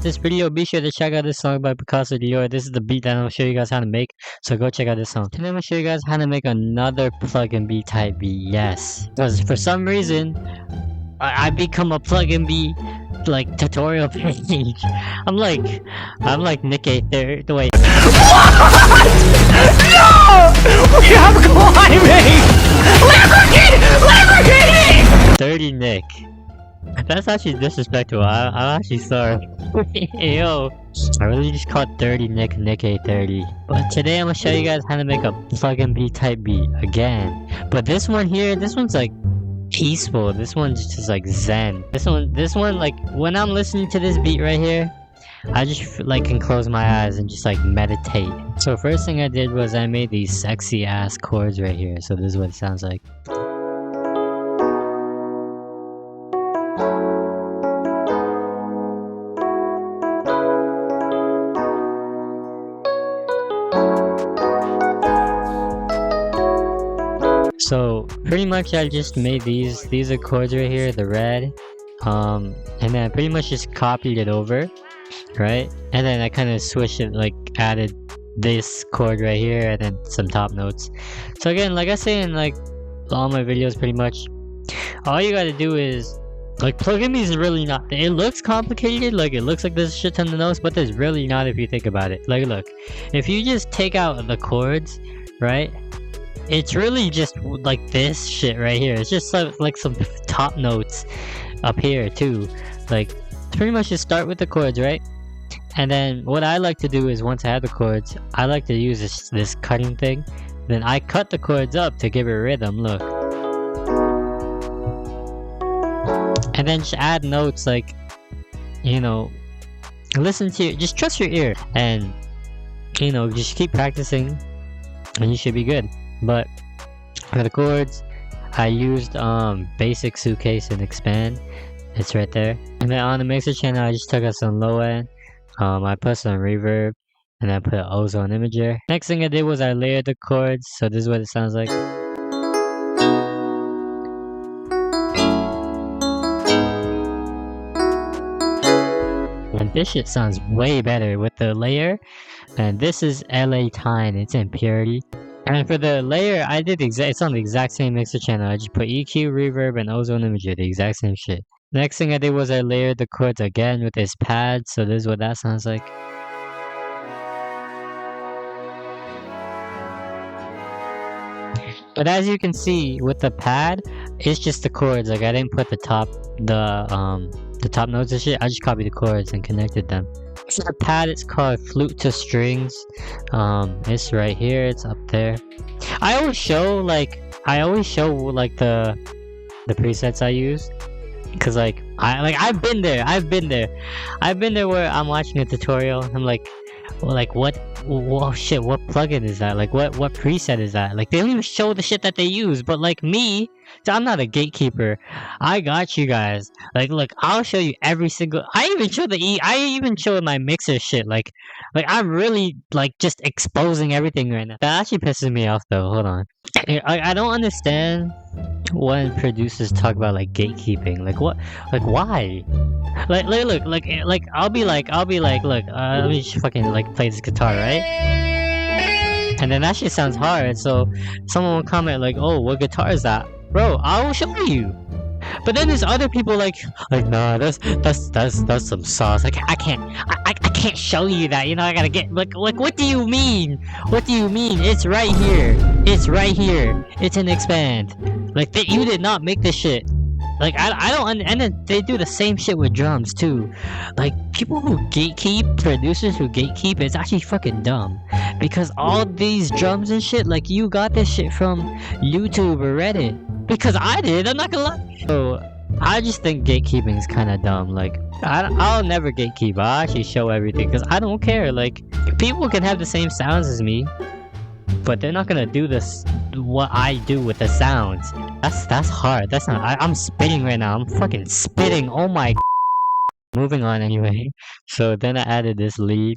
this video, be sure to check out this song by Picasso Dior. This is the beat that I'm gonna show you guys how to make, so go check out this song. Today I'm gonna show you guys how to make another plug-and-B type beat. Yes, because for some reason I become a plug-and-B like tutorial page. I'm like Nick A. Wait. What? No! We have climbing! Lamborghini! 30 Nick. That's actually disrespectful. I'm actually sorry. Yo, I really just called 30 Nick A30. But today I'm gonna show you guys how to make a plug-and-B type beat again. But this one here, this one's like peaceful. This one's just like zen. This one like when I'm listening to this beat right here, I just like can close my eyes and just like meditate. So first thing I did was I made these sexy ass chords right here. So this is what it sounds like. So pretty much I just made these are chords right here, the red, and then I pretty much just copied it over, right? And then I kind of switched it, like added this chord right here and then some top notes. So again, like I say in like all my videos, pretty much all you gotta do is like plug-and-B is really not, it looks complicated, like it looks like there's a shit ton of notes, but there's really not if you think about it. Like look, if you just take out the chords, right? It's really just like this shit right here. It's just like some top notes up here too. Like pretty much just start with the chords, right? And then what I like to do is once I have the chords, I like to use this cutting thing. Then I cut the chords up to give it rhythm, look. And then just add notes like, you know, listen to just trust your ear and, you know, just keep practicing and you should be good. But for the chords, I used basic suitcase and expand. It's right there. And then on the mixer channel, I just took out some low end. I put some reverb and I put ozone imager. Next thing I did was I layered the chords. So this is what it sounds like. And this shit sounds way better with the layer. And this is LA Tyne. It's in purity. And for the layer, I did it's on the exact same mixer channel. I just put EQ, reverb, and ozone imager, the exact same shit. Next thing I did was I layered the chords again with this pad, so this is what that sounds like. But as you can see, with the pad, it's just the chords. Like I didn't put the top notes and shit. I just copied the chords and connected them. So the pad, it's called Flute to Strings. It's right here, it's up there. I always show like the presets I use, because like I've been there where I'm watching a tutorial and I'm like, well, like what shit, what plugin is that? Like what preset is that? Like they don't even show the shit that they use. But like me, I'm not a gatekeeper. I got you guys. Like look, I'll show you every single. I even show my mixer shit. Like I'm really like just exposing everything right now. That actually pisses me off though. Hold on. I don't understand when producers talk about like gatekeeping. Like what? Like why? Like look, like I'll be like look, let me just fucking like play this guitar, right? And then that shit sounds hard, so someone will comment like, oh, what guitar is that? Bro, I will show you. But then there's other people like nah, that's some sauce. Like I can't show you that, you know. I gotta get like what do you mean? What do you mean? It's right here. It's right here. It's an expand. Like you did not make this shit. Like I don't, and then they do the same shit with drums too. Like people who gatekeep, producers who gatekeep, it's actually fucking dumb. Because all these drums and shit, like you got this shit from YouTube or Reddit. Because I did, I'm not gonna lie. So I just think gatekeeping is kind of dumb. Like I'll never gatekeep. I'll actually show everything because I don't care. Like people can have the same sounds as me, but they're not gonna do this what I do with the sounds. That's hard. That's not. I'm spitting right now. I'm fucking spitting. Oh my. Moving on anyway. So then I added this lead.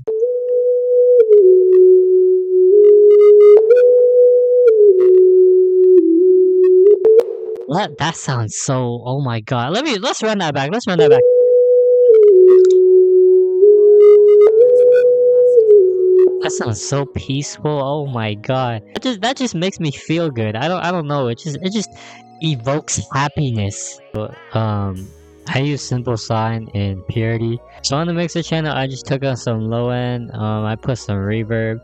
That sounds so. Oh my god. Let's run that back. Let's run that back. That sounds so peaceful. Oh my god. That just makes me feel good. I don't know. It just evokes happiness. I use simple sign and purity. So on the mixer channel, I just took out some low end. I put some reverb.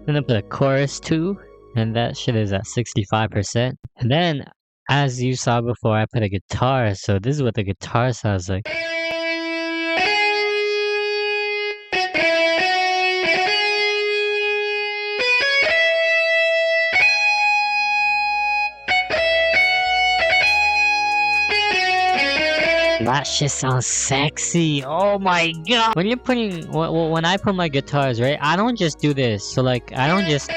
Then I put a chorus too, and that shit is at 65%. And then, as you saw before, I put a guitar. So this is what the guitar sounds like. That shit sounds sexy. Oh my god. When I put my guitars, right, I don't just do this. So like, I don't just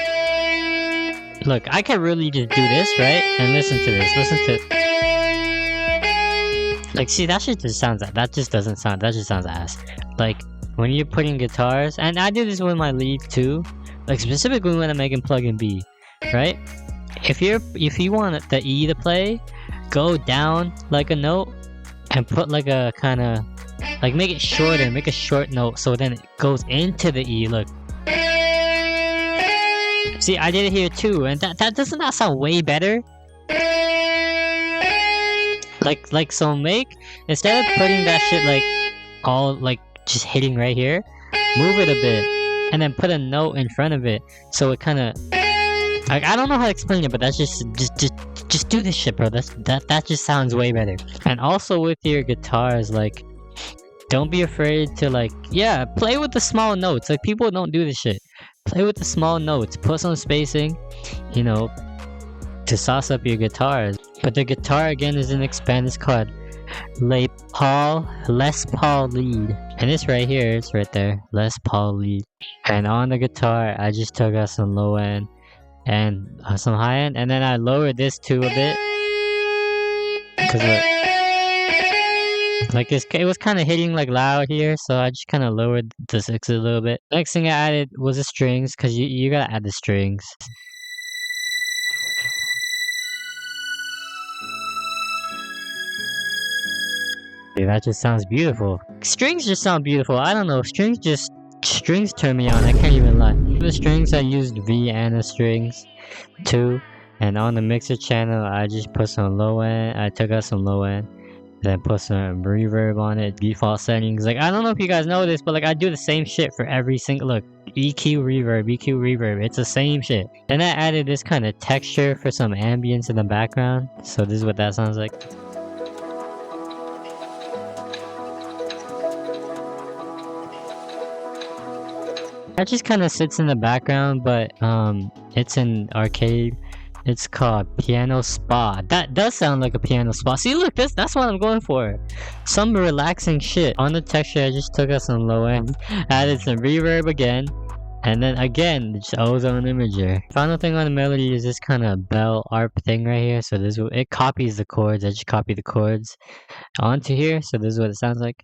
look, I can really just do this, right, and listen to this. Like, see, that shit just sounds, that just sounds ass. Like, when you're putting guitars, and I do this with my lead too, like specifically when I'm making plugin right? If you want the E to play, go down like a note and put like a kind of like make it shorter, make a short note so then it goes into the E. Look, see, I did it here too, and that doesn't that sound way better? Like so make, instead of putting that shit like all like just hitting right here, move it a bit and then put a note in front of it so it kind of like, I don't know how to explain it, but that's just do this shit, bro. That just sounds way better. And also with your guitars, like, don't be afraid to like, yeah, play with the small notes. Like, people don't do this shit. Play with the small notes. Put some spacing, you know, to sauce up your guitars. But the guitar again is an expand. It's called Les Paul lead. And this right here, it's right there, Les Paul lead. And on the guitar, I just took out some low end and some high end, and then I lowered this too a bit because like it was kind of hitting like loud here, so I just kind of lowered the 6 a little bit. Next thing I added was the strings, because you gotta add the strings. Yeah, that just sounds beautiful. Strings just sound beautiful. I don't know, strings turn me on, I can't even lie. The strings, I used Vienna strings too, and on the mixer channel I just put some low end. I took out some low end, then put some reverb on it, default settings. Like, I don't know if you guys know this, but like I do the same shit for every single, look, EQ reverb, it's the same shit. Then I added this kind of texture for some ambience in the background, so this is what that sounds like. That just kind of sits in the background, but it's an arcade. It's called Piano Spa. That does sound like a piano spa. See, look, that's what I'm going for. Some relaxing shit. On the texture, I just took out some low end, added some reverb again, and then again, just ozone imager. Final thing on the melody is this kind of bell arp thing right here. So it copies the chords. I just copy the chords onto here. So this is what it sounds like.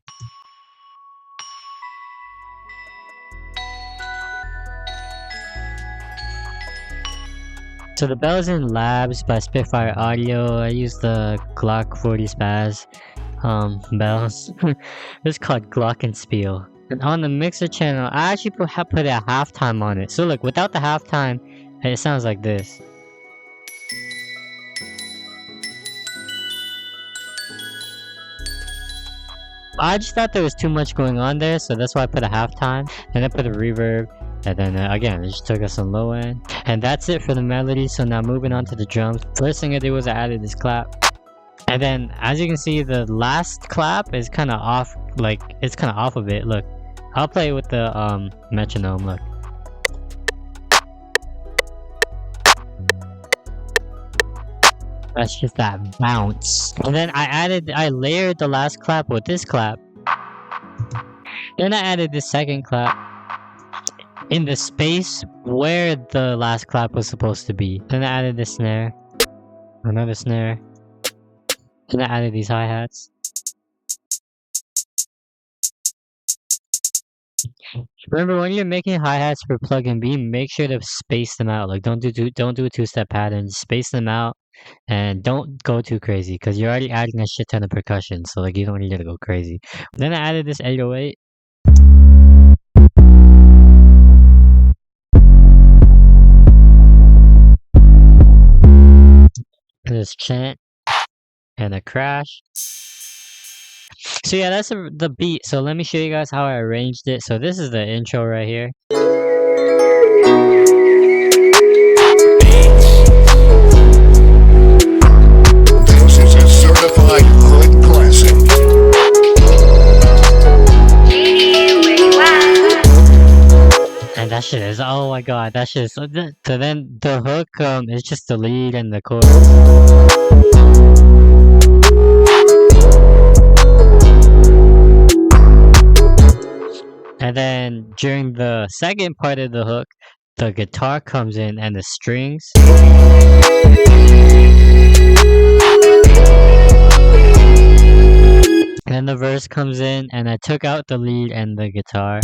So the bell's in Labs by Spitfire Audio. I use the Glock 40 Spaz bells. It's called Glockenspiel. And on the mixer channel, I actually put a halftime on it. So look, without the halftime, it sounds like this. I just thought there was too much going on there, so that's why I put a halftime. And I put a reverb. And then again, I just took us some low end. And that's it for the melody. So now moving on to the drums. First thing I did was I added this clap. And then as you can see, the last clap is kind of off. Like, it's kind of off a bit. Look, I'll play with the metronome. Look. That's just that bounce. And then I layered the last clap with this clap. Then I added the second clap in the space where the last clap was supposed to be. Then I added the snare, another snare, then I added these hi-hats. Remember, when you're making hi-hats for plugin, make sure to space them out. Like, don't do a two-step pattern. Space them out and don't go too crazy, because you're already adding a shit ton of percussion, so like you don't need to go crazy. Then I added this 808. This chant and a crash. So yeah, that's the beat. So let me show you guys how I arranged it. So this is the intro right here. This is a certified hood classic. And that shit is, oh my god, that shit is so then the hook is just the lead and the chorus. And then during the second part of the hook, the guitar comes in and the strings. And then the verse comes in and I took out the lead and the guitar.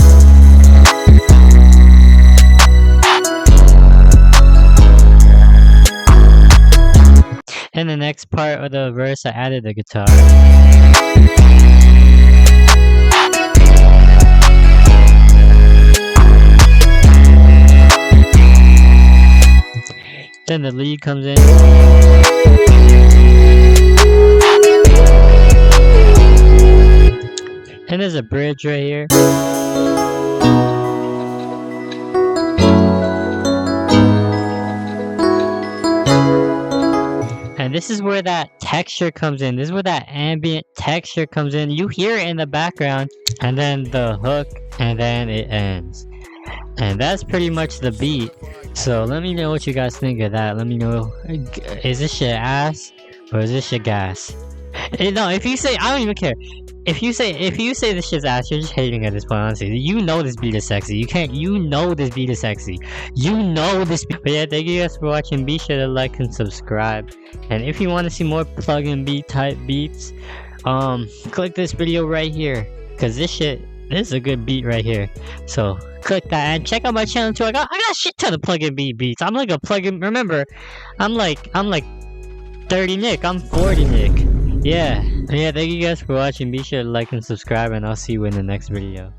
In the next part of the verse, I added the guitar. Then the lead comes in. And there's a bridge right here. And this is where that texture comes in. This is where that ambient texture comes in. You hear it in the background. And then the hook. And then it ends. And that's pretty much the beat. So let me know what you guys think of that. Let me know. Is this shit ass? Or is this shit gas? No, if you say, I don't even care. If you say this shit's ass, you're just hating at this point, honestly. You know this beat is sexy. You know this beat is sexy. You know this beat. But yeah, thank you guys for watching. Be sure to like and subscribe. And if you want to see more plug-and-B type beats, click this video right here. Cause this is a good beat right here. So click that and check out my channel too. I got a shit ton of plug-and-B beats. I'm like a plug-in. Remember, I'm like 30 Nick. I'm 40 Nick. Yeah, thank you guys for watching. Be sure to like and subscribe, and I'll see you in the next video.